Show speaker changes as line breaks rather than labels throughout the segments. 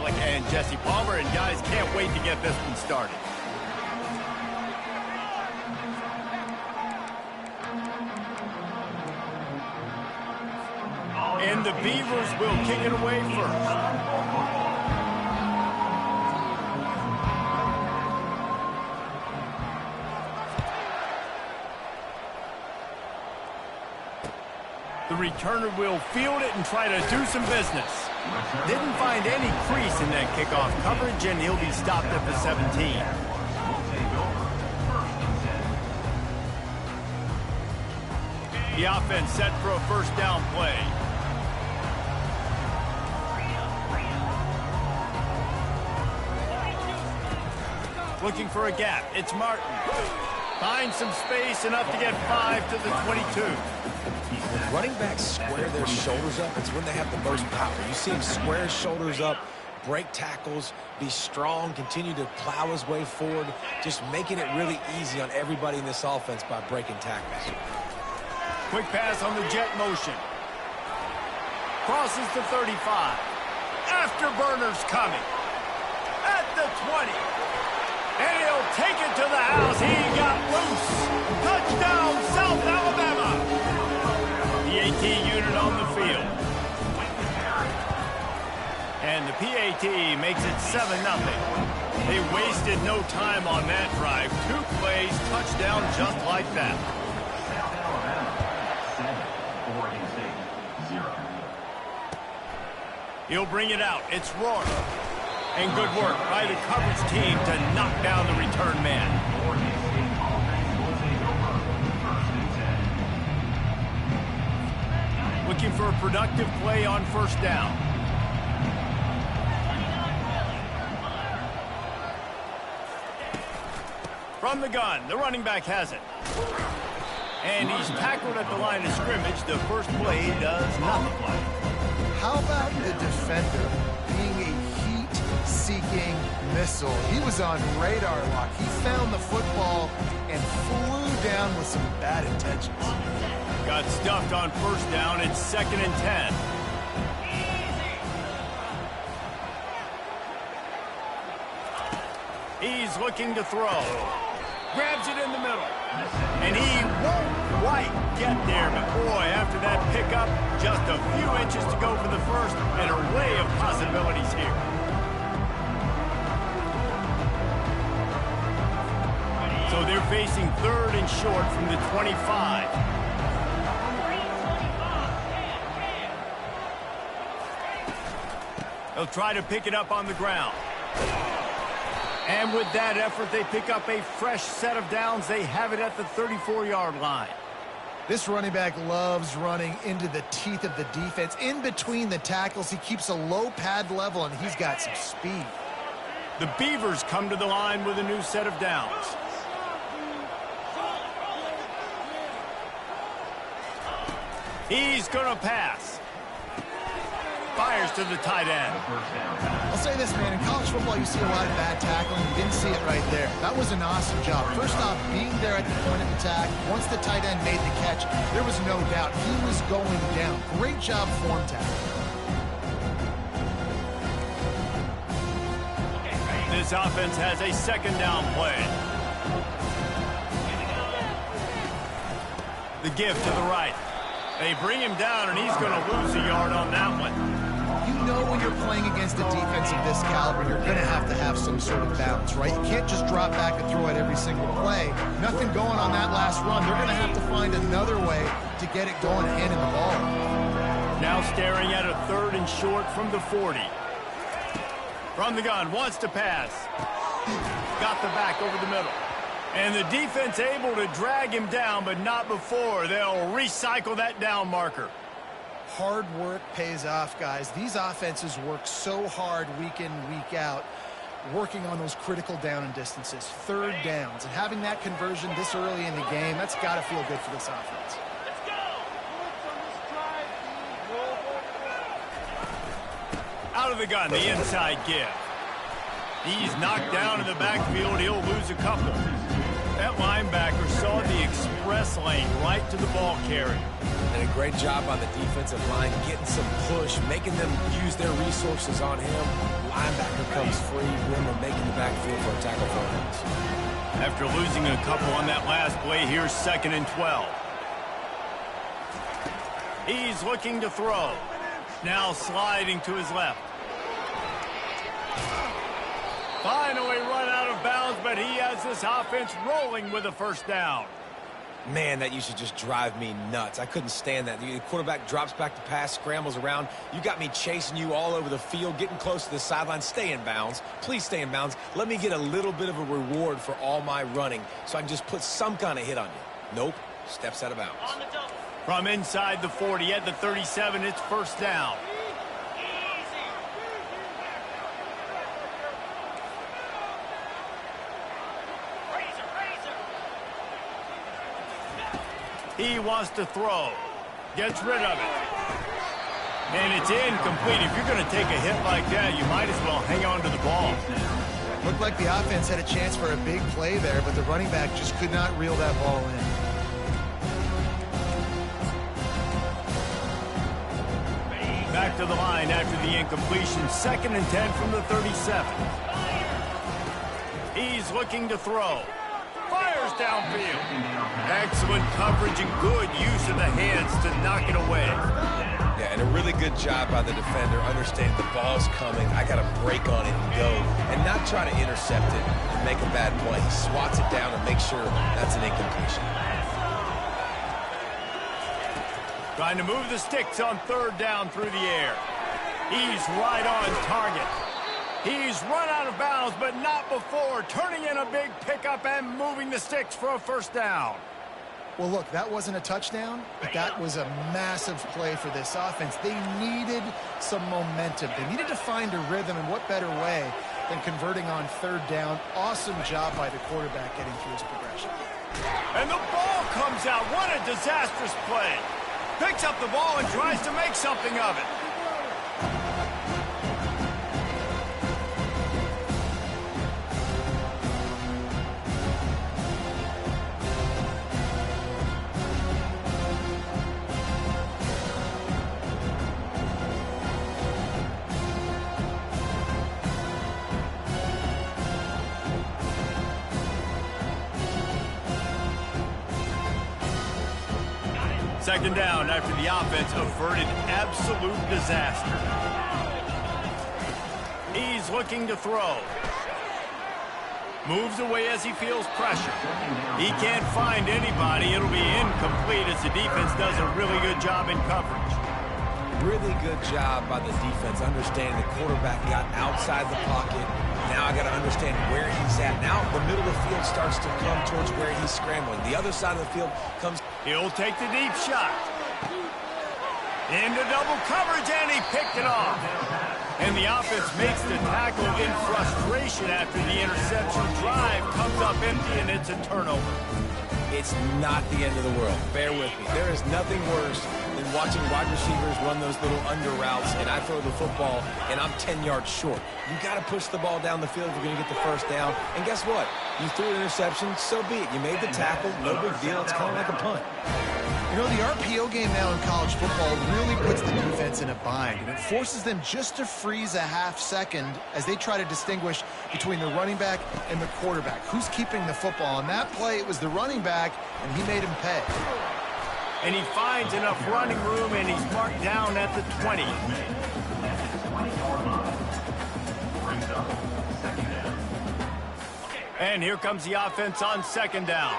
Alec and Jesse Palmer, and guys, can't wait to get this one started. And the Beavers will kick it away first. The returner will field it and try to do some business. Didn't find any crease in that kickoff coverage, and he'll be stopped at the 17. The offense set for a first down play. Looking for a gap. It's Martin. Finds some space, enough to get 5 to the 22.
Running backs square their shoulders up. It's when they have the most power. You see him square his shoulders up, break tackles, be strong, continue to plow his way forward, just making it really easy on everybody in this offense by breaking tackles.
Quick pass on the jet motion. Crosses the 35. Afterburner's coming. At the 20. And he'll take it to the house. He got loose. Touchdown, South Alabama. The AT unit on the field. And the PAT makes it 7-0. They wasted no time on that drive. 2 plays, touchdown just like that. He'll bring it out. It's Rohr. And good work by the coverage team to knock down the return man. Looking for a productive play on first down. From the gun, the running back has it. And he's tackled at the line of scrimmage. The first play does nothing.
How about the defender being a heat-seeking missile? He was on radar lock. He found the football and flew down with some bad intentions.
Got stuffed on first down. It's 2nd and 10. He's looking to throw. Grabs it in the middle. And he won't quite get there. But boy, after that pickup, just a few inches to go for the first, and an array of possibilities here. So they're facing 3rd and short from the 25. They'll try to pick it up on the ground. And with that effort, they pick up a fresh set of downs. They have it at the 34-yard line.
This running back loves running into the teeth of the defense. In between the tackles, he keeps a low pad level, and he's got some speed.
The Beavers come to the line with a new set of downs. He's going to pass. Fires to the tight end.
I'll say this, man. In college football, you see a lot of bad tackling. You didn't see it right there. That was an awesome job. First off, being there at the point of attack. Once the tight end made the catch, there was no doubt he was going down. Great job form tackling.
This offense has a 2nd down play. The give to the right. They bring him down, and he's going to lose a yard on that one.
You know when you're playing against a defense of this caliber, you're going to have some sort of balance, right? You can't just drop back and throw it every single play. Nothing going on that last run. They're going to have to find another way to get it going and handing the ball.
Now staring at a 3rd and short from the 40. From the gun, wants to pass. Got the back over the middle. And the defense able to drag him down, but not before. They'll recycle that down marker.
Hard work pays off, guys. These offenses work so hard week in, week out, working on those critical down and distances, 3rd downs. And having that conversion this early in the game, that's got to feel good for this offense.
Out of the gun, the inside give. He's knocked down in the backfield. He'll lose a couple. That linebacker saw the express lane right to the ball carrier.
And a great job on the defensive line, getting some push, making them use their resources on him. Linebacker comes free, then they're making the backfield for a tackle for a loss.
After losing a couple on that last play, here's 2nd and 12. He's looking to throw. Now sliding to his left. Finally run out of bounds, but he has this offense rolling with a first down.
Man, that used to just drive me nuts. I couldn't stand that. The quarterback drops back to pass, scrambles around. You got me chasing you all over the field, getting close to the sideline. Stay in bounds. Please stay in bounds. Let me get a little bit of a reward for all my running so I can just put some kind of hit on you. Nope. Steps out of bounds.
From inside the 40 at the 37, it's first down. He wants to throw. Gets rid of it. And it's incomplete. If you're going to take a hit like that, you might as well hang on to the ball.
Looked like the offense had a chance for a big play there, but the running back just could not reel that ball in.
Back to the line after the incompletion. 2nd and 10 from the 37. He's looking to throw. Fires downfield. Excellent coverage and good use of the hands to knock it away.
Yeah, and a really good job by the defender, understanding the ball's coming. I got to break on it and go, and not try to intercept it and make a bad play. He swats it down and makes sure that's an incompletion.
Trying to move the sticks on 3rd down through the air. He's right on target. He's run out of bounds, but not before turning in a big pickup and moving the sticks for a first down.
Well, look, that wasn't a touchdown, but that was a massive play for this offense. They needed some momentum. They needed to find a rhythm, and what better way than converting on 3rd down. Awesome job by the quarterback getting through his progression.
And the ball comes out. What a disastrous play. Picks up the ball and tries to make something of it. Second down after the offense averted absolute disaster. He's looking to throw. Moves away as he feels pressure. He can't find anybody. It'll be incomplete as the defense does a really good job in coverage.
Really good job by the defense, understanding the quarterback got outside the pocket. Now I got to understand where he's at. Now the middle of the field starts to come towards where he's scrambling. The other side of the field comes.
He'll take the deep shot. Into double coverage, and he picked it off. And the offense makes the tackle in frustration after the interception. Drive comes up empty, and it's a turnover.
It's not the end of the world. Bear with me. There is nothing worse than watching wide receivers run those little under routes, and I throw the football, and I'm 10 yards short. You got to push the ball down the field if you're going to get the first down. And guess what? You threw an interception, so be it. You made the tackle, no big deal. It's kind of like a punt.
You know, the RPO game now in college football really puts the defense in a bind, and it forces them just to freeze a half second as they try to distinguish between the running back and the quarterback. Who's keeping the football? On that play, it was the running back, and he made him pay.
And he finds enough running room, and he's marked down at the 20. And here comes the offense on 2nd down.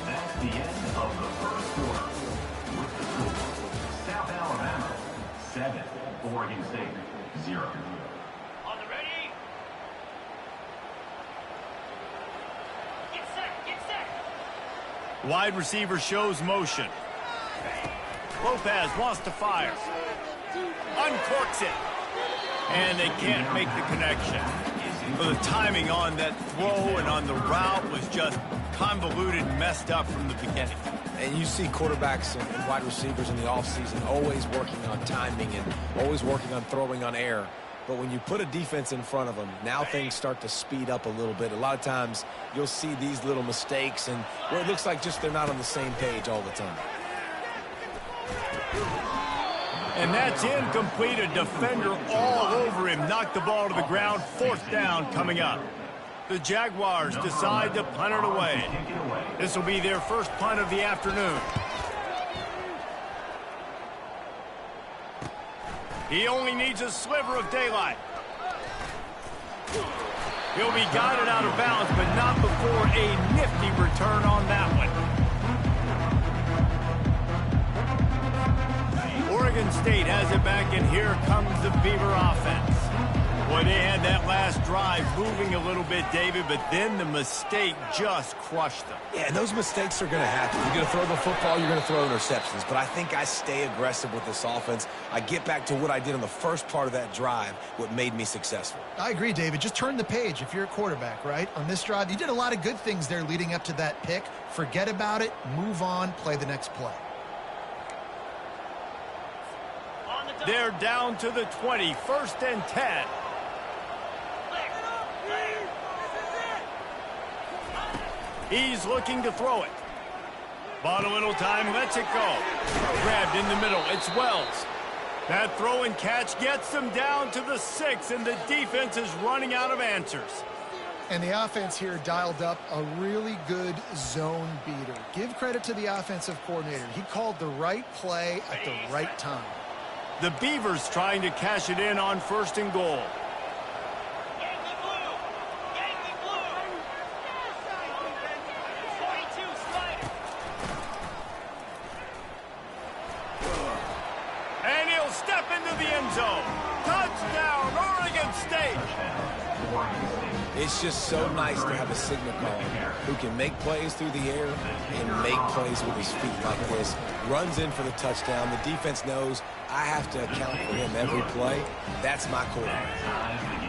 That's the end of the first quarter. With the score, South Alabama 7, Oregon State 0.
On the ready. Get set, get set.
Wide receiver shows motion. Lopez wants to fire. Uncorks it. And they can't make the connection. Well, the timing on that throw and on the route was just convoluted and messed up from the beginning.
And you see quarterbacks and wide receivers in the offseason always working on timing and always working on throwing on air. But when you put a defense in front of them, now things start to speed up a little bit. A lot of times you'll see these little mistakes and where it looks like just they're not on the same page all the time.
And that's incomplete. A defender all over him. Knocked the ball to the ground. 4th down coming up. The Jaguars decide to punt it away. This will be their first punt of the afternoon. He only needs a sliver of daylight. He'll be guided out of bounds, but not before a nifty return on that one. Oregon State has it back, and here comes the Beaver offense. Boy, they had that last drive moving a little bit, David, but then the mistake just crushed them.
Yeah, and those mistakes are going to happen. You're going to throw the football, you're going to throw interceptions. But I think I stay aggressive with this offense. I get back to what I did on the first part of that drive, what made me successful.
I agree, David. Just turn the page if you're a quarterback, right? On this drive, you did a lot of good things there leading up to that pick. Forget about it, move on, play the next play.
They're down to the 20, 1st and 10. He's looking to throw it. Bought a little time, lets it go. Grabbed in the middle, it's Wells. That throw and catch gets them down to the 6, and the defense is running out of answers.
And the offense here dialed up a really good zone beater. Give credit to the offensive coordinator. He called the right play at the right time.
The Beavers trying to cash it in on 1st and goal.
Yankee blue! Yankee blue! 42 slider!
And he'll step into the end zone. Touchdown, Oregon State!
It's just so nice to have a signal caller who can make plays through the air and make plays with his feet like this. Runs in for the touchdown. The defense knows I have to account for him every play. That's my quarterback.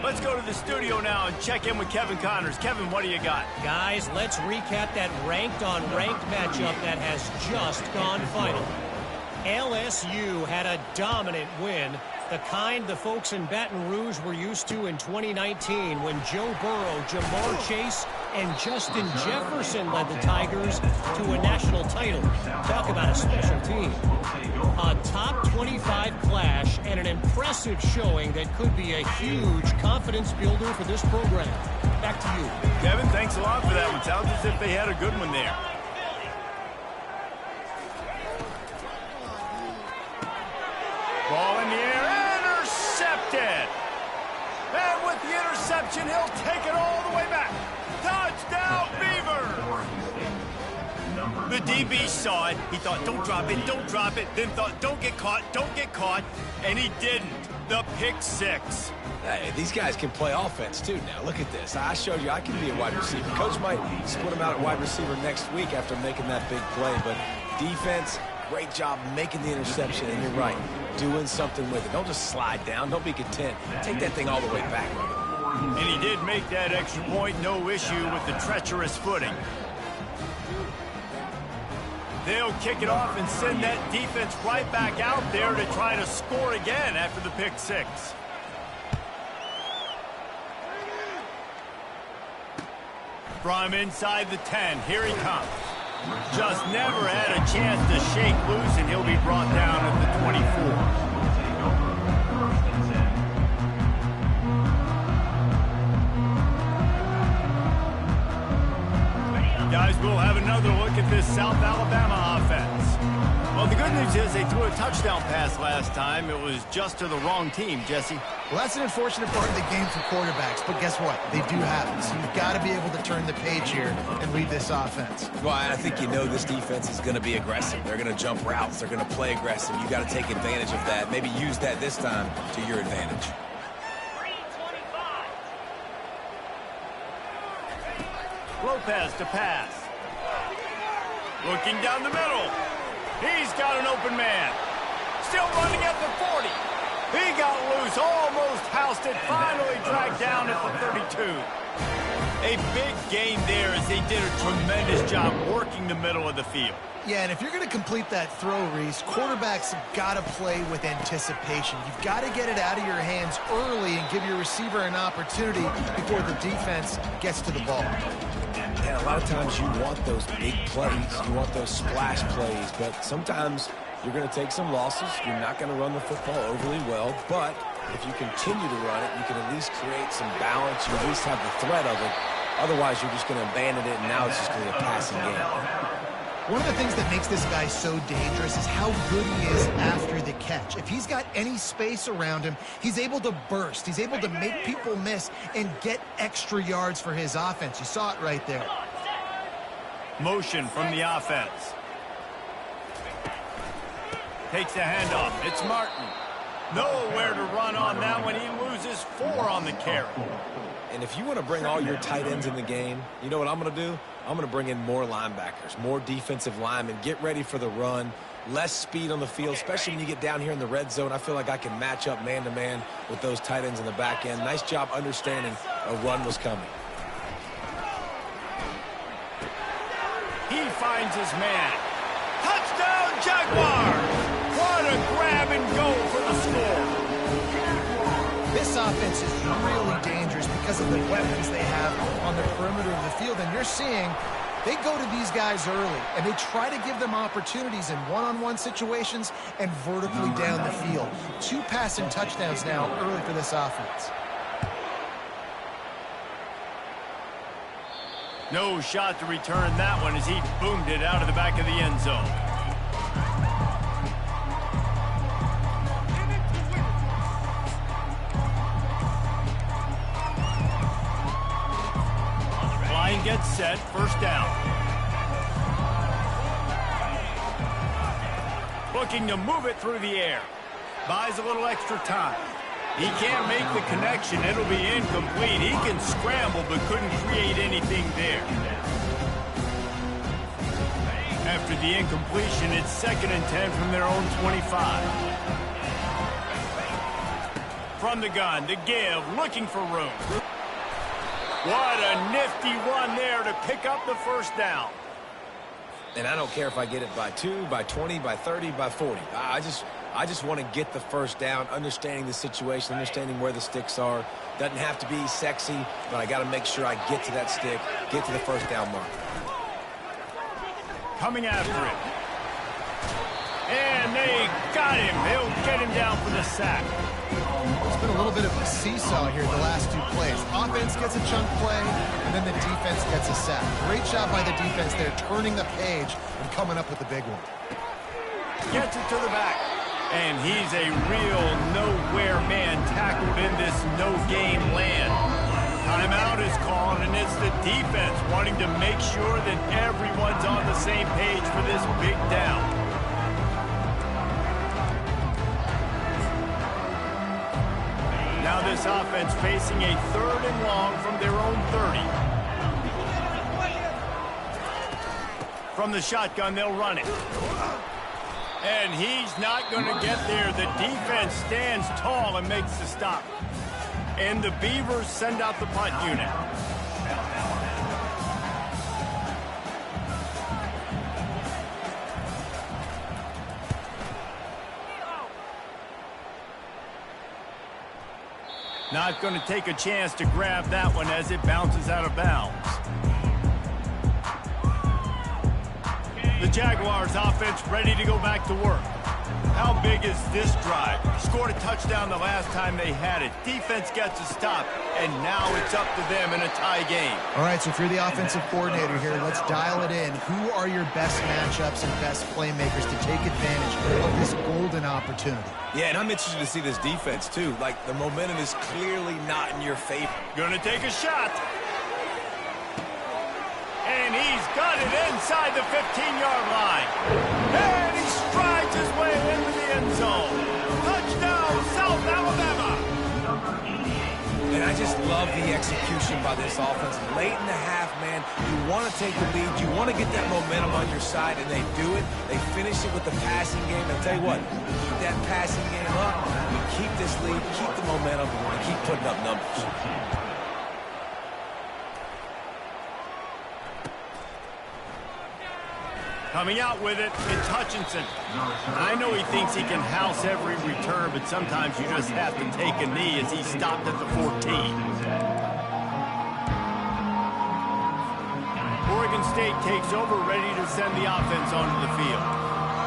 Let's go to the studio now and check in with Kevin Connors. Kevin, what do you got?
Guys, let's recap that ranked-on-ranked matchup that has just gone final. LSU had a dominant win, the kind the folks in Baton Rouge were used to in 2019 when Joe Burrow, Jamar Chase, and Justin Jefferson led the Tigers to a national title. Talk about a special team. A top 25 clash and an impressive showing that could be a huge confidence builder for this program. Back to you.
Kevin, thanks a lot for that one. Sounds as if they had a good one there. Ball in the air, intercepted. And with the interception, he'll take it all the way back. Touchdown, Beaver! The DB saw it. He thought, don't drop it. Then thought, don't get caught. And he didn't. The pick 6.
Hey, these guys can play offense, too, now. Look at this. I showed you I can be a wide receiver. Coach might split him out at wide receiver next week after making that big play. But defense, great job making the interception. And you're right, doing something with it. Don't just slide down. Don't be content. Take that thing all the way back.
And he did make that extra point. No issue with the treacherous footing. They'll kick it off and send that defense right back out there to try to score again after the pick 6. From inside the 10, here he comes. Just never had a chance to shake loose, and he'll be brought down at the 24. Guys, we'll have another look at this South Alabama offense. Well, the good news is they threw a touchdown pass last time. It was just to the wrong team, Jesse.
Well, that's an unfortunate part of the game for quarterbacks, but guess what? They do have it. So you've got to be able to turn the page here and lead this offense.
Well, I think you know this defense is going to be aggressive. They're going to jump routes. They're going to play aggressive. You got to take advantage of that. Maybe use that this time to your advantage.
325.
Lopez to pass. Looking down the middle. He's got an open man. Still running at the 40. He got loose, almost housed it, finally dragged down at the 32. A big gain there as they did a tremendous job working the middle of the field.
Yeah, and if you're going to complete that throw, Reese, quarterbacks have got to play with anticipation. You've got to get it out of your hands early and give your receiver an opportunity before the defense gets to the ball.
And a lot of times you want those big plays. You want those splash plays. But sometimes you're going to take some losses. You're not going to run the football overly well. But if you continue to run it, you can at least create some balance. You at least have the threat of it. Otherwise, you're just going to abandon it, and now it's just going to be a passing game.
One of the things that makes this guy so dangerous is how good he is after the catch. If he's got any space around him, he's able to burst. He's able to make people miss and get extra yards for his offense. You saw it right there.
Motion from the offense. Takes the handoff. It's Martin. Nowhere to run on that one. He loses 4 on the carry.
And if you want to bring all your tight ends in the game, you know what I'm going to do? I'm going to bring in more linebackers, more defensive linemen, get ready for the run, less speed on the field, especially when you get down here in the red zone. I feel like I can match up man-to-man with those tight ends in the back end. Nice job understanding a run was coming.
He finds his man. Touchdown, Jaguars! What a grab and go for the score.
This offense is really dangerous because of the weapons they have on the perimeter of the field. And you're seeing they go to these guys early, and they try to give them opportunities in one-on-one situations and vertically down the field. 2 passing touchdowns now early for this offense.
No shot to return that one as he boomed it out of the back of the end zone. Line gets set, first down. Looking to move it through the air. Buys a little extra time. He can't make the connection. It'll be incomplete. He can scramble but couldn't create anything there. After the incompletion, it's 2nd and 10 from their own 25. From the gun, the give, looking for room. What a nifty run there to pick up the first down.
And I don't care if I get it by 2, by 20, by 30, by 40. I just want to get the first down, understanding the situation, understanding where the sticks are. Doesn't have to be sexy, but I got to make sure I get to that stick, get to the first down mark.
Coming after it. And they got him. They'll get him down for the sack.
It's been a little bit of a seesaw here the last 2 plays. Offense gets a chunk play, and then the defense gets a sack. Great job by the defense there, turning the page and coming up with the big one.
Gets it to the back. And he's a real nowhere man tackled in this no-game land. Timeout is called, and it's the defense wanting to make sure that everyone's on the same page for this big down. Now this offense facing a 3rd and long from their own 30. From the shotgun, they'll run it. And he's not going to get there. The defense stands tall and makes the stop. And the Beavers send out the punt unit. Not going to take a chance to grab that one as it bounces out of bounds. The Jaguars offense ready to go back to work. How big is this drive? Scored a touchdown the last time they had it. Defense gets a stop, and now it's up to them in a tie game.
All right, so if you're the offensive coordinator here, let's dial it in. Who are your best matchups and best playmakers to take advantage of this golden opportunity?
Yeah, and I'm interested to see this defense, too. Like, the momentum is clearly not in your favor.
Gonna take a shot. And he's got it inside the 15-yard line. And he strides his way into the end zone. Touchdown, South Alabama.
And I just love the execution by this offense. Late in the half, man, you want to take the lead. You want to get that momentum on your side, and they do it. They finish it with the passing game. And tell you what, keep that passing game up. Keep this lead, keep the momentum, and keep putting up numbers.
Coming out with it, it's Hutchinson. I know he thinks he can house every return, but sometimes you just have to take a knee as he stopped at the 14. Oregon State takes over, ready to send the offense onto the field.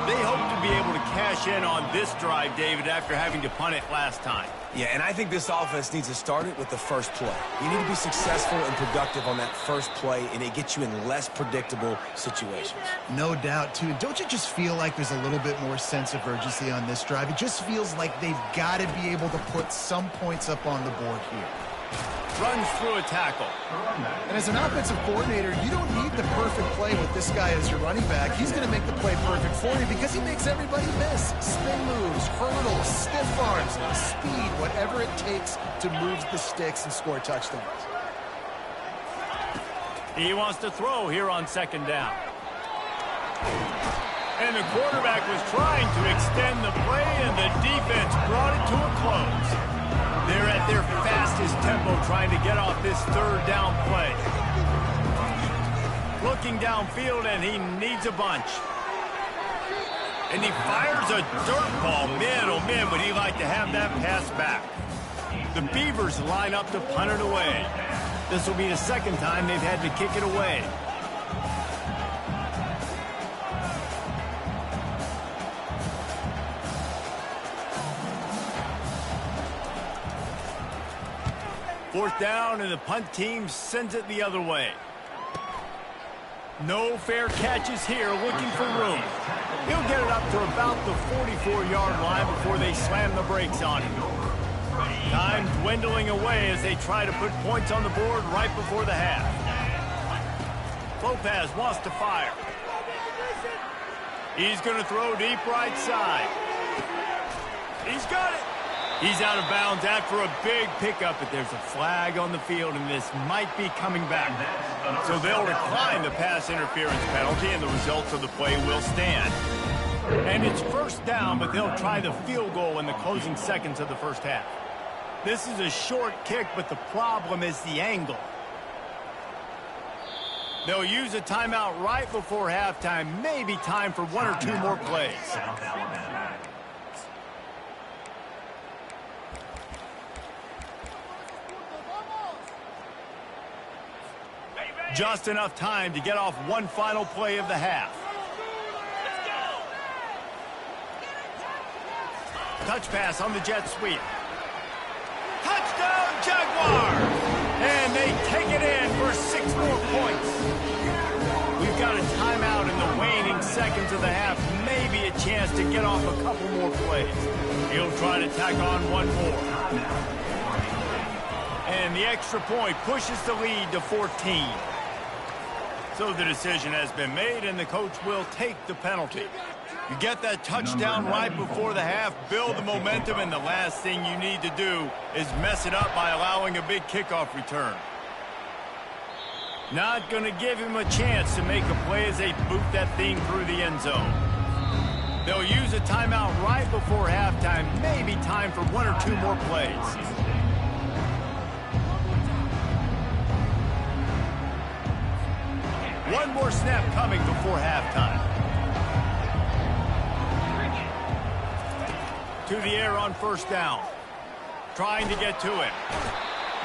They hope to be able to cash in on this drive, David, after having to punt it last time.
Yeah, and I think this offense needs to start it with the first play. You need to be successful and productive on that first play, and it gets you in less predictable situations.
No doubt, too. Don't you just feel like there's a little bit more sense of urgency on this drive? It just feels like they've got to be able to put some points up on the board here.
Runs through a tackle.
And as an offensive coordinator, you don't need the perfect play with this guy as your running back. He's going to make the play perfect for you because he makes everybody miss. Spin moves, hurdles, stiff arms, speed, whatever it takes to move the sticks and score touchdowns.
He wants to throw here on second down. And the quarterback was trying to extend the play, and the defense brought it to a close. They're at their fastest tempo trying to get off this third down play. Looking downfield, and he needs a bunch. And he fires a dirt ball. Man, oh man, would he like to have that pass back. The Beavers line up to punt it away. This will be the second time they've had to kick it away. Fourth down, and the punt team sends it the other way. No fair catches here, looking for room. He'll get it up to about the 44-yard line before they slam the brakes on him. Time dwindling away as they try to put points on the board right before the half. Lopez wants to fire. He's going to throw deep right side. He's got it. He's out of bounds after a big pickup, but there's a flag on the field, and this might be coming back. So they'll decline the pass interference penalty, and the results of the play will stand. And it's first down, but they'll try the field goal in the closing seconds of the first half. This is a short kick, but the problem is the angle. They'll use a timeout right before halftime, maybe time for one or two more plays. Just enough time to get off one final play of the half. Touch pass on the jet sweep. Touchdown, Jaguars! And they take it in for 6 more points. We've got a timeout in the waning seconds of the half. Maybe a chance to get off a couple more plays. He'll try to tack on one more. And the extra point pushes the lead to 14. So the decision has been made, and the coach will take the penalty. You get that touchdown right before the half, build the momentum, and the last thing you need to do is mess it up by allowing a big kickoff return. Not going to give him a chance to make a play as they boot that thing through the end zone. They'll use a timeout right before halftime, maybe time for one or two more plays. One more snap coming before halftime. To the air on first down. Trying to get to him.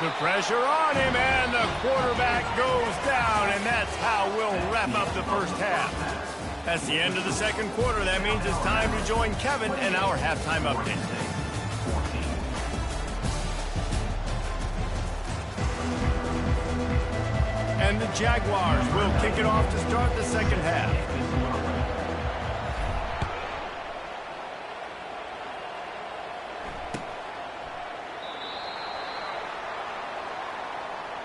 The pressure on him, and the quarterback goes down, and that's how we'll wrap up the first half. That's the end of the second quarter. That means it's time to join Kevin and our halftime update. And the Jaguars will kick it off to start the second half.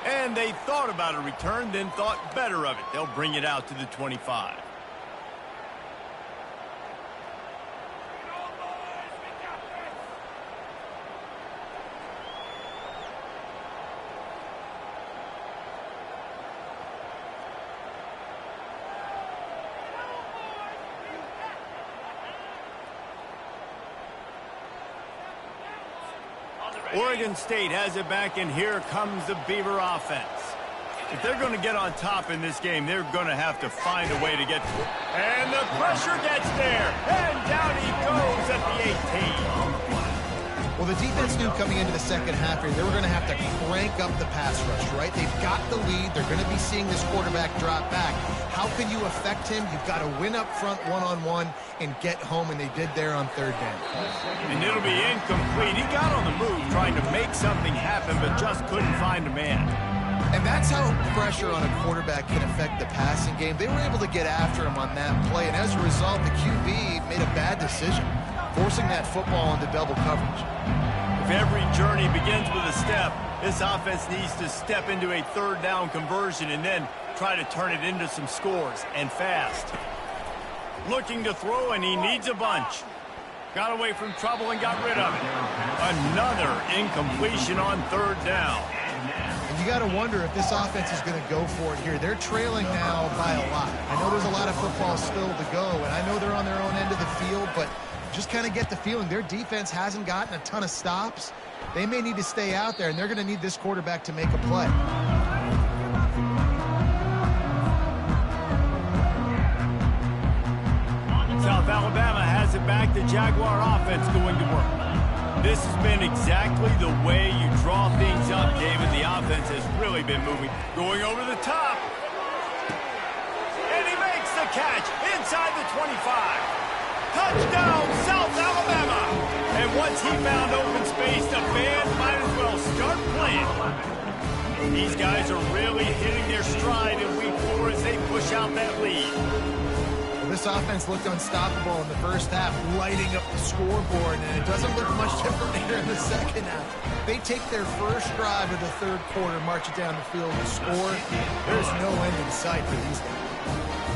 And they thought about a return, then thought better of it. They'll bring it out to the 25. Oregon State has it back, and here comes the Beaver offense. If they're going to get on top in this game, they're going to have to find a way to get... And the pressure gets there. And down he goes at the 18.
Well, the defense knew coming into the second half here, they were going to have to crank up the pass rush, right? They've got the lead. They're going to be seeing this quarterback drop back. How can you affect him? You've got to win up front one-on-one and get home, and they did there on third down.
And it'll be incomplete. He got on the move trying to make something happen, but just couldn't find a man.
And that's how pressure on a quarterback can affect the passing game. They were able to get after him on that play, and as a result, the QB made a bad decision, forcing that football into double coverage.
If every journey begins with a step, this offense needs to step into a third down conversion and then try to turn it into some scores, and fast. Looking to throw, and he needs a bunch. Got away from trouble and got rid of it. Another incompletion on third down.
And you got to wonder if this offense is going to go for it here. They're trailing now by a lot. I know there's a lot of football still to go, and I know they're on their own end of the field, but just kind of get the feeling their defense hasn't gotten a ton of stops. They may need to stay out there, and they're going to need this quarterback to make a play.
South Alabama has it back. The Jaguar offense going to work. This has been exactly the way you draw things up, David. The offense has really been moving. Going over the top. And he makes the catch inside the 25. Touchdown, South Alabama. And once he found open space, the band might as well start playing. These guys are really hitting their stride in week 4 as they push out that lead.
This offense looked unstoppable in the first half, lighting up the scoreboard, and it doesn't look much different here in the second half. They take their first drive of the third quarter, march it down the field and score. There's no end in sight for these guys.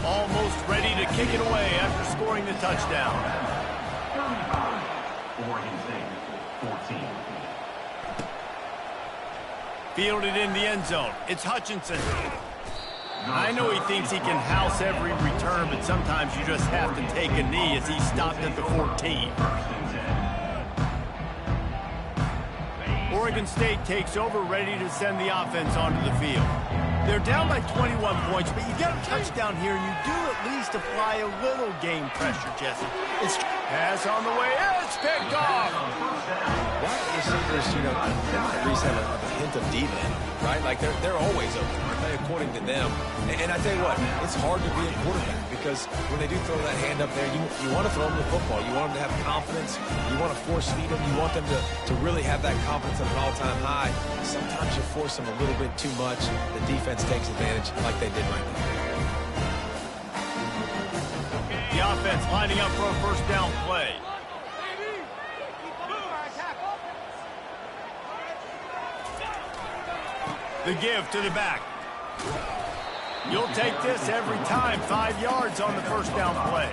Almost ready to kick it away after scoring the touchdown.
35, Oregon State, 14.
Fielded in the end zone. It's Hutchinson. I know he thinks he can house every return, but sometimes you just have to take a knee as he stopped at the 14. Oregon State takes over, ready to send the offense onto the field. They're down by 21 points, but you get a touchdown here, and you do at least apply a little game pressure, Jesse. It's pass on the way. It's picked off.
Wide receivers, they might at least have a hint of diva in them, right? Like they're always open, aren't they, according to them? And I tell you what, it's hard to be a quarterback because when they do throw that hand up there, you want to throw them the football. You want them to have confidence. You want to force feed them. You want them to really have that confidence at an all-time high. Sometimes you force them a little bit too much. The defense takes advantage like they did right now.
The offense lining up for a first down play. The give to the back. You'll take this every time. 5 yards on the first down play.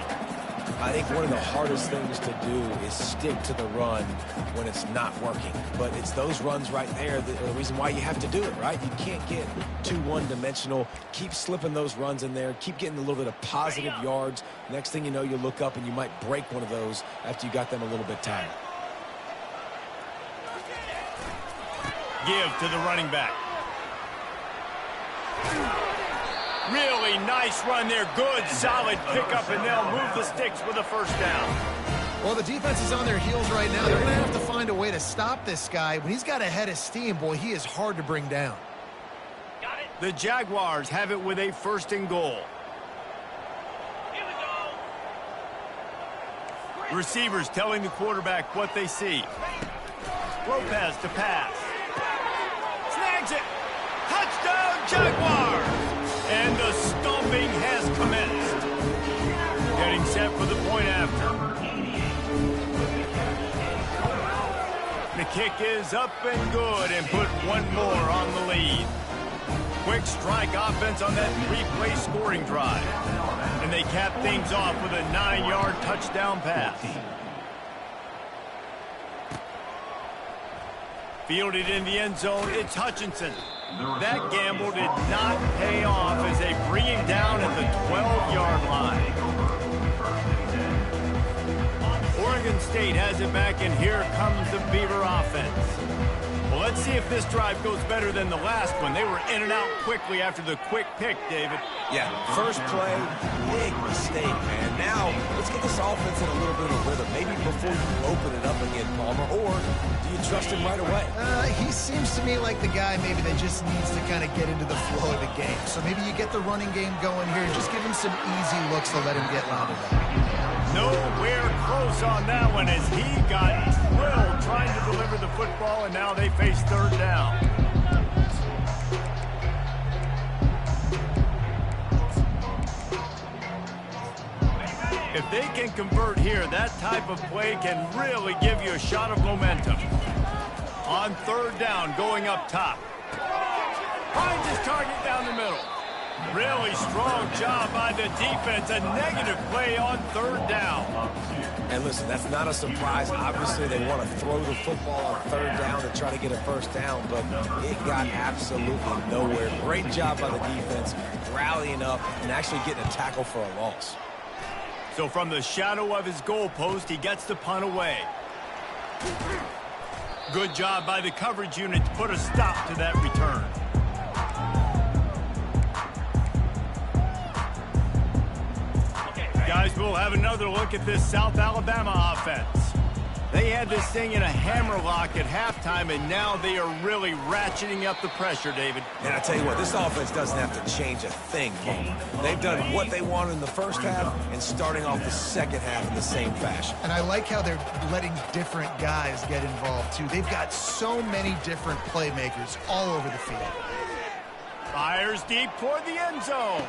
I think one of the hardest things to do is stick to the run when it's not working. But it's those runs right there that are the reason why you have to do it, right? You can't get too one-dimensional. Keep slipping those runs in there. Keep getting a little bit of positive yards. Next thing you know, you look up and you might break one of those after you got them a little bit tired.
Give to the running back. Really nice run there. Good, solid pickup, and they'll move the sticks with a first down.
Well, the defense is on their heels right now. They're going to have to find a way to stop this guy. When he's got a head of steam, boy, he is hard to bring down.
Got it.
The Jaguars have it with a first and goal.
Here we go.
Receivers telling the quarterback what they see. Lopez to pass. Snags it. Touchdown, Jaguars! And the stomping has commenced. Getting set for the point after. The kick is up and good and put one more on the lead. Quick strike offense on that three-play scoring drive. And they cap things off with a 9-yard touchdown pass. Fielded in the end zone, it's Hutchinson. That gamble did not pay off as they bring him down at the 12-yard line. Oregon State has it back, and here comes the Beaver offense. Well, let's see if this drive goes better than the last one. They were in and out quickly after the quick pick, David.
Yeah, first play, big mistake, man. Now, let's get this offense in a little bit of a rhythm. Maybe before you open it up again, Palmer, or do you trust him right away?
He seems to me like the guy maybe that just needs to kind of get into the flow of the game. So maybe you get the running game going here and just give him some easy looks to let him get rounded up.
Nowhere close on that one as he got drilled trying to deliver the football, and now they face third down. If they can convert here, that type of play can really give you a shot of momentum. On third down, going up top. Finds his target down the middle. Really strong job by the defense. A negative play on third down.
And listen, that's not a surprise. Obviously, they want to throw the football on third down to try to get a first down, but it got absolutely nowhere. Great job by the defense, rallying up and actually getting a tackle for a loss.
So from the shadow of his goalpost, he gets the punt away. Good job by the coverage unit to put a stop to that return. Guys, we'll have another look at this South Alabama offense. They had this thing in a hammerlock at halftime, and now they are really ratcheting up the pressure, David.
And I tell you what, this offense doesn't have to change a thing, Palmer. They've done what they wanted in the first half and starting off the second half in the same fashion.
And I like how they're letting different guys get involved, too. They've got so many different playmakers all over the field.
Fires deep toward the end zone.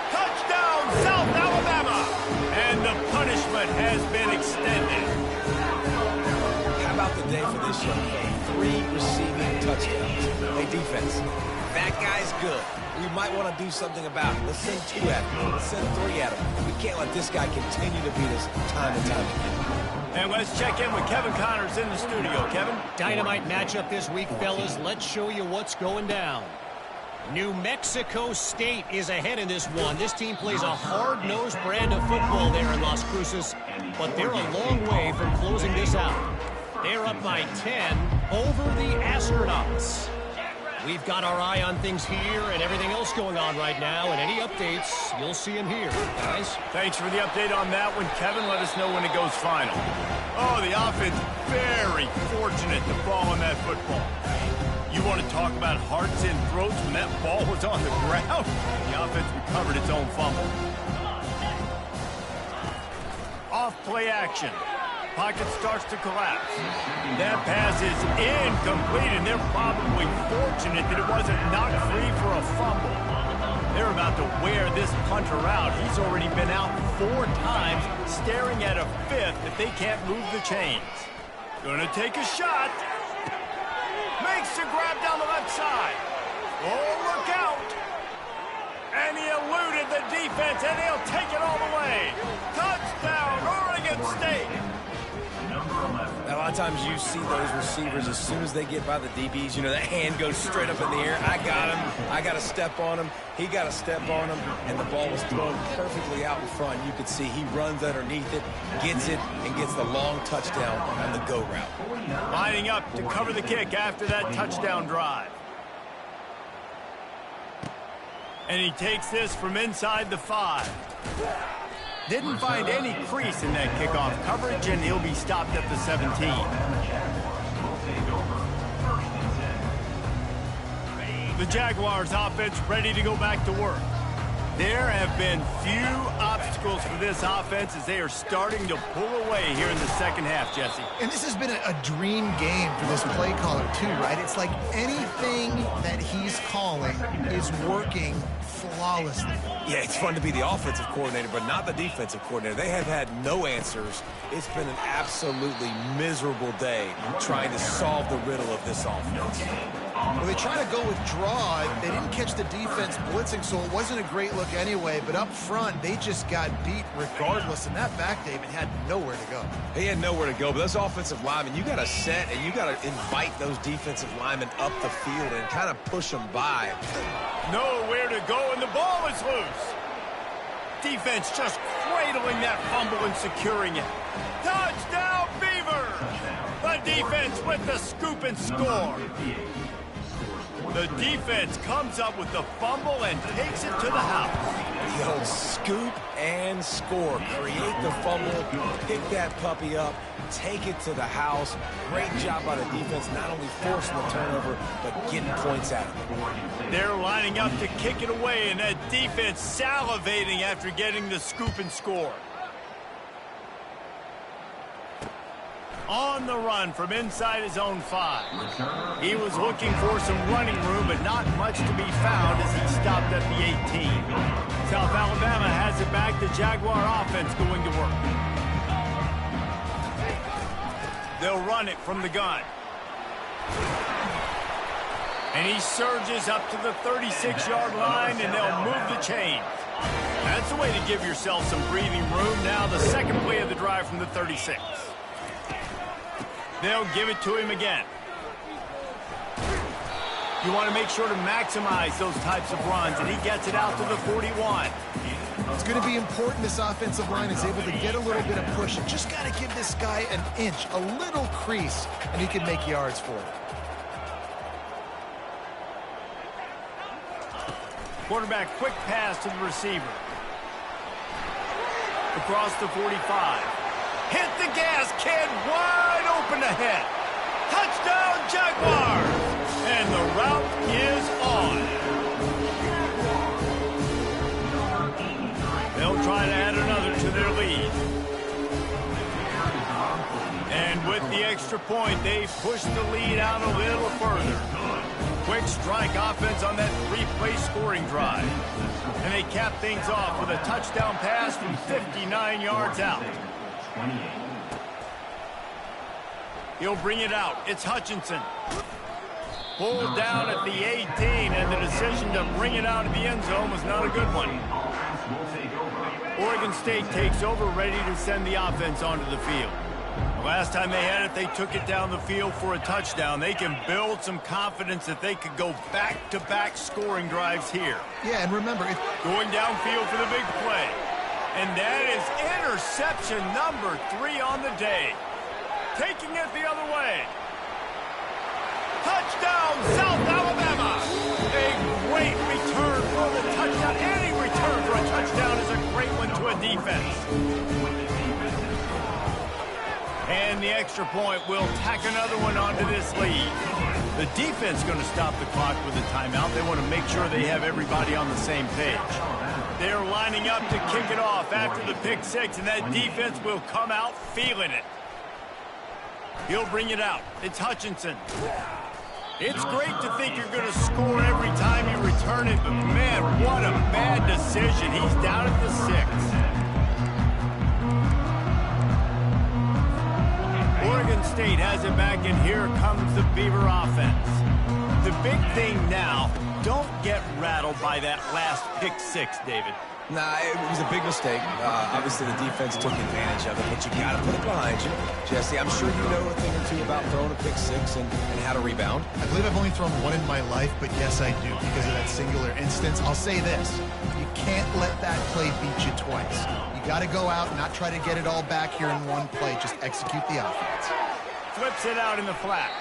Touchdown, South Alabama! And the punishment has been extended.
How about the day for this young man? 3 receiving touchdowns. Hey, defense, that guy's good. We might want to do something about it. Let's send 2 at him. Let's send 3 at him. We can't let this guy continue to beat us time and time again.
And let's check in with Kevin Connors in the studio. Kevin?
Dynamite matchup this week, fellas. Let's show you what's going down. New Mexico State is ahead in this one. This team plays a hard-nosed brand of football there in Las Cruces, but they're a long way from closing this out. They're up by 10 over the Astronauts. We've got our eye on things here and everything else going on right now, and any updates, you'll see them here, guys.
Thanks for the update on that one, Kevin. Let us know when it goes final. Oh, the offense very fortunate to fall on that football. You want to talk about hearts and throats when that ball was on the ground? The offense recovered its own fumble. Off play action. Pocket starts to collapse. That pass is incomplete, and they're probably fortunate that it wasn't knocked free for a fumble. They're about to wear this punter out. He's already been out 4 times, staring at a 5th if they can't move the chains. Gonna take a shot. Makes the grab down the left side. Oh, look out. And he eluded the defense, and he'll take it all the way. Touchdown, Oregon State.
A lot of times you see those receivers, as soon as they get by the DBs, you know, that hand goes straight up in the air. I got him. I got to step on him. He got to step on him. And the ball was thrown perfectly out in front. You could see he runs underneath it, gets it, and gets the long touchdown on the go route.
Lining up to cover the kick after that touchdown drive. And he takes this from inside the 5. Didn't find any crease in that kickoff coverage, and he'll be stopped at the 17. The Jaguars offense ready to go back to work. There have been few obstacles for this offense as they are starting to pull away here in the second half, Jesse.
And this has been a dream game for this play caller, too, right? It's like anything that he's calling is working flawlessly.
Yeah, it's fun to be the offensive coordinator, but not the defensive coordinator. They have had no answers. It's been an absolutely miserable day trying to solve the riddle of this offense.
Well, they try to go with draw. They didn't catch the defense blitzing, so it wasn't a great look anyway. But up front, they just got beat regardless. And that back, David, had nowhere to go.
He had nowhere to go. But those offensive linemen, you got to set and you got to invite those defensive linemen up the field and kind of push them by.
Nowhere to go, and the ball is loose. Defense just cradling that fumble and securing it. Touchdown, Beavers! The The defense with the scoop and score. The defense comes up with the fumble and takes it to the house.
The old scoop and score. Create the fumble, pick that puppy up, take it to the house. Great job by the defense, not only forcing the turnover, but getting points out of it.
They're lining up to kick it away, and that defense salivating after getting the scoop and score. On the run from inside his own 5. He was looking for some running room, but not much to be found as he stopped at the 18. South Alabama has it back. The Jaguar offense going to work. They'll run it from the gun. And he surges up to the 36-yard line, and they'll move the chains. That's the way to give yourself some breathing room. Now the second play of the drive from the 36. They'll give it to him again. You want to make sure to maximize those types of runs, and he gets it out to the 41.
It's going to be important this offensive line is able to get a little bit of push. You just got to give this guy an inch, a little crease, and he can make yards for it.
Quarterback quick pass to the receiver. Across the 45. Hit the gas, kid, wide open ahead. Touchdown, Jaguars! And the route is on. They'll try to add another to their lead. And with the extra point, they push the lead out a little further. Quick strike offense on that 3-play scoring drive. And they cap things off with a touchdown pass from 59 yards out. He'll bring it out. It's Hutchinson. Pulled down at the 18, and the decision to bring it out of the end zone was not a good one. Oregon State takes over, ready to send the offense onto the field. The last time they had it, they took it down the field for a touchdown. They can build some confidence that they could go back-to-back scoring drives here.
Yeah, and remember,
going downfield for the big play. And that is interception number 3 on the day. Taking it the other way. Touchdown, South Alabama. A great return for the touchdown. Any return for a touchdown is a great one to a defense. And the extra point will tack another one onto this lead. The defense going to stop the clock with a timeout. They want to make sure they have everybody on the same page. They're lining up to kick it off after the pick 6, and that defense will come out feeling it. He'll bring it out. It's Hutchinson. It's great to think you're going to score every time you return it, but man, what a bad decision. He's down at the 6. Oregon State has it back, and here comes the Beaver offense. The big thing now, don't get rattled by that last pick 6, David.
Nah, it was a big mistake. Obviously, the defense took advantage of it, but you got to put it behind you. Jesse, I'm sure you know a thing or two about throwing a pick 6 and how to rebound.
I believe I've only thrown one in my life, but yes, I do because of that singular instance. I'll say this. You can't let that play beat you twice. You got to go out and not try to get it all back here in one play. Just execute the offense.
Flips it out in the flat.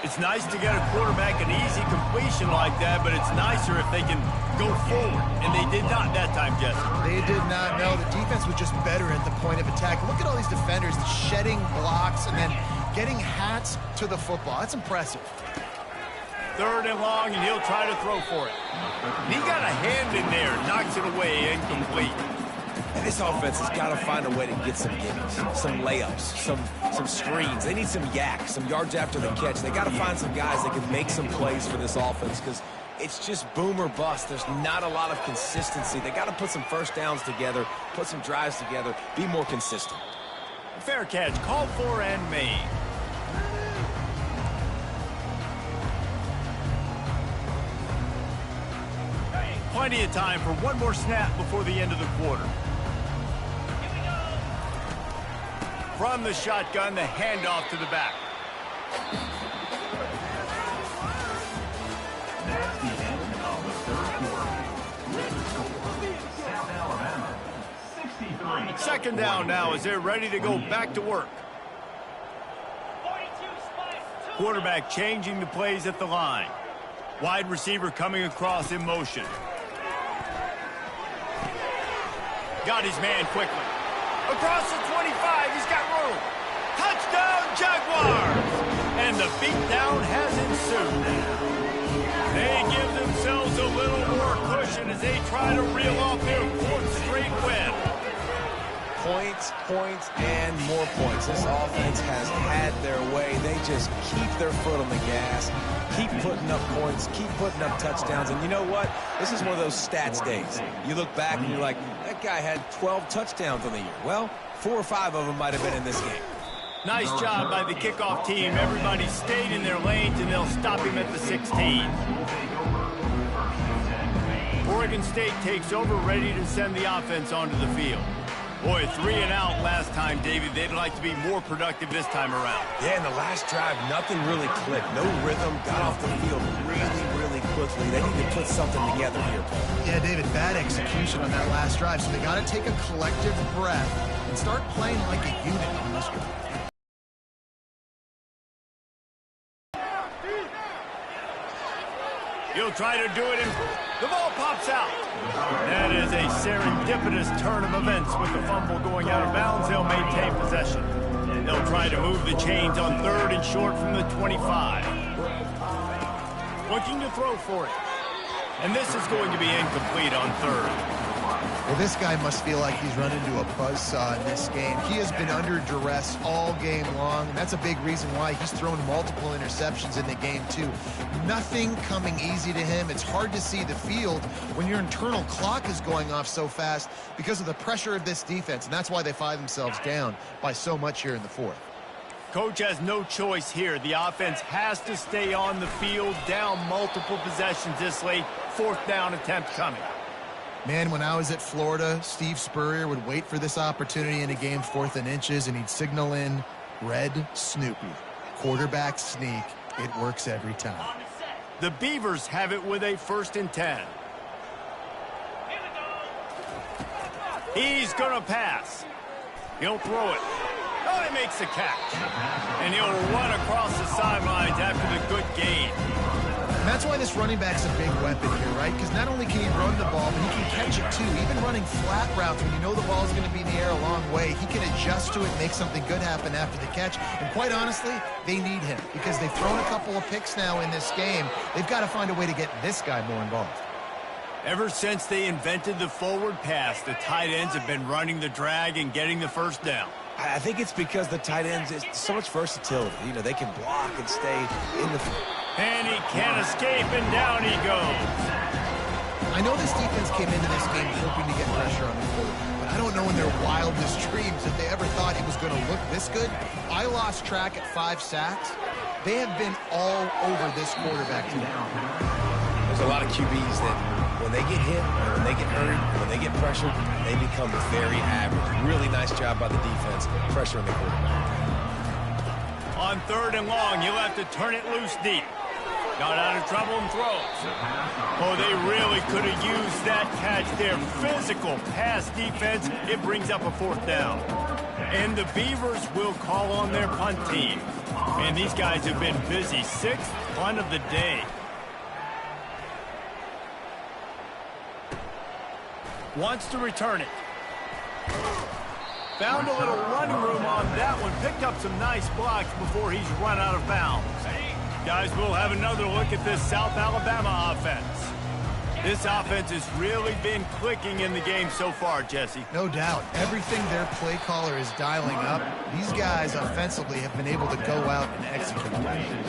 It's nice to get a quarterback an easy completion like that, but it's nicer if they can go forward. And they did not that time, Jesse.
They did not. No, the defense was just better at the point of attack. Look at all these defenders shedding blocks and then getting hats to the football. That's impressive.
3rd and long, and he'll try to throw for it. And he got a hand in there, knocks it away, incomplete.
And this offense has got to find a way to get some gimmies, some layups, some screens. They need some yak, some yards after the catch. They got to find some guys that can make some plays for this offense because it's just boom or bust. There's not a lot of consistency. They got to put some first downs together, put some drives together, be more consistent.
Fair catch, called for and made. Plenty of time for one more snap before the end of the quarter. From the shotgun, the handoff to the back.
That's the end of the 3rd quarter. With the score, South Alabama, 63.
2nd down now as they're ready to go back to work.
42
Quarterback changing the plays at the line. Wide receiver coming across in motion. Got his man quickly. Across the 25, he's got room. Touchdown, Jaguars! And the beatdown has ensued. They give themselves a little more cushion as they try to reel off their 4th straight win.
Points, points, and more points. This offense has had their way. They just keep their foot on the gas, keep putting up points, keep putting up touchdowns. And you know what? This is one of those stats days. You look back and you're like, that guy had 12 touchdowns on the year. Well, 4 or 5 of them might have been in this game.
Nice job by the kickoff team. Everybody stayed in their lanes, and they'll stop him at the 16. Oregon State takes over, ready to send the offense onto the field. Boy, 3 and out last time, David. They'd like to be more productive this time around.
Yeah, in the last drive, nothing really clicked. No rhythm, got off the field really quickly. They need to put something together here, Paul.
Yeah, David, bad execution on that last drive, so they got to take a collective breath and start playing like a unit on this drive.
He'll try to do it, and the ball pops out. That is a serendipitous turn of events with the fumble going out of bounds. They'll maintain possession. They'll try to move the chains on 3rd and short from the 25. Looking to throw for it. And this is going to be incomplete on 3rd.
Well, this guy must feel like he's run into a buzzsaw in this game. He has been under duress all game long, and that's a big reason why he's thrown multiple interceptions in the game, too. Nothing coming easy to him. It's hard to see the field when your internal clock is going off so fast because of the pressure of this defense, and that's why they find themselves down by so much here in the 4th.
Coach has no choice here. The offense has to stay on the field, down multiple possessions this late. 4th down attempt coming.
Man, when I was at Florida, Steve Spurrier would wait for this opportunity in a game 4th and inches, and he'd signal in Red Snoopy. Quarterback sneak. It works every time.
The Beavers have it with a 1st and 10. He's going to pass. He'll throw it. Oh, he makes the catch. And he'll run across the sidelines after the good gain.
And that's why this running back's a big weapon here, right? Because not only can he run the ball, but he can catch it too. Even running flat routes when you know the ball is going to be in the air a long way, he can adjust to it, make something good happen after the catch. And quite honestly, they need him because they've thrown a couple of picks now in this game. They've got to find a way to get this guy more involved.
Ever since they invented the forward pass, the tight ends have been running the drag and getting the 1st down.
I think it's because the tight ends, it's so much versatility. You know, they can block and stay in the...
And he can't escape, and down he goes.
I know this defense came into this game hoping to get pressure on the quarterback, but I don't know in their wildest dreams if they ever thought he was going to look this good. I lost track at 5 sacks. They have been all over this quarterback today.
There's a lot of QBs that when they get hit, when they get hurt, when they get pressured, they become very average. Really nice job by the defense, pressuring the quarterback.
On 3rd and long, he'll have to turn it loose deep. Got out of trouble and throws. Oh, they really could have used that catch there. Physical pass defense. It brings up a 4th down. And the Beavers will call on their punt team. And these guys have been busy. 6th punt of the day. Wants to return it. Found a little running room on that one. Picked up some nice blocks before he's run out of bounds. Guys, we'll have another look at this South Alabama offense. This offense has really been clicking in the game so far, Jesse.
No doubt. Everything their play caller is dialing up, these guys offensively have been able to go out and execute.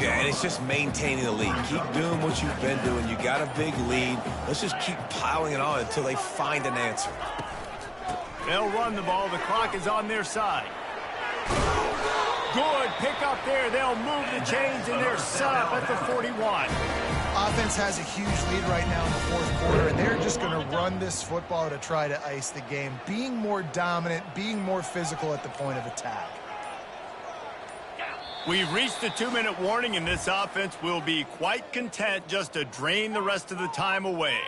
Yeah, and it's just maintaining the lead. Keep doing what you've been doing. You got a big lead. Let's just keep piling it on until they find an answer.
They'll run the ball. The clock is on their side. Good pick up there. They'll move the chains, and they're set up at the 41.
Offense has a huge lead right now in the 4th quarter, and they're just going to run this football to try to ice the game, being more dominant, being more physical at the point of attack.
We've reached the 2-minute warning, and this offense will be quite content just to drain the rest of the time away.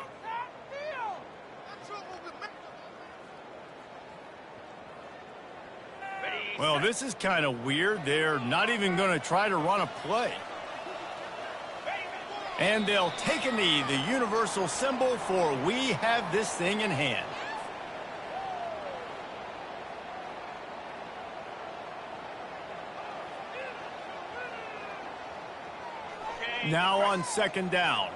Well, this is kind of weird. They're not even going to try to run a play. And they'll take a knee, the universal symbol for we have this thing in hand. Now on second down.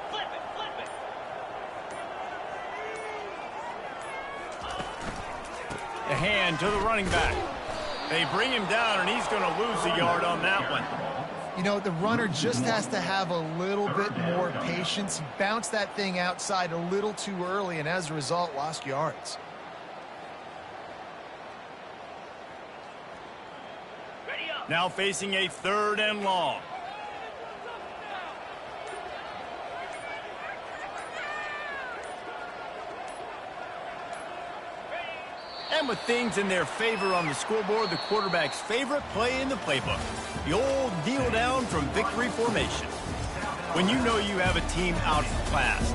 Flip it, flip it.
A hand to the running back. They bring him down, and he's going to lose a yard on that one.
You know, the runner just has to have a little bit more patience. He bounced that thing outside a little too early, and as a result, lost yards.
Ready up.
Now facing a 3rd and long. And with things in their favor on the scoreboard, the quarterback's favorite play in the playbook, the old kneel down from victory formation. When you know you have a team outclassed,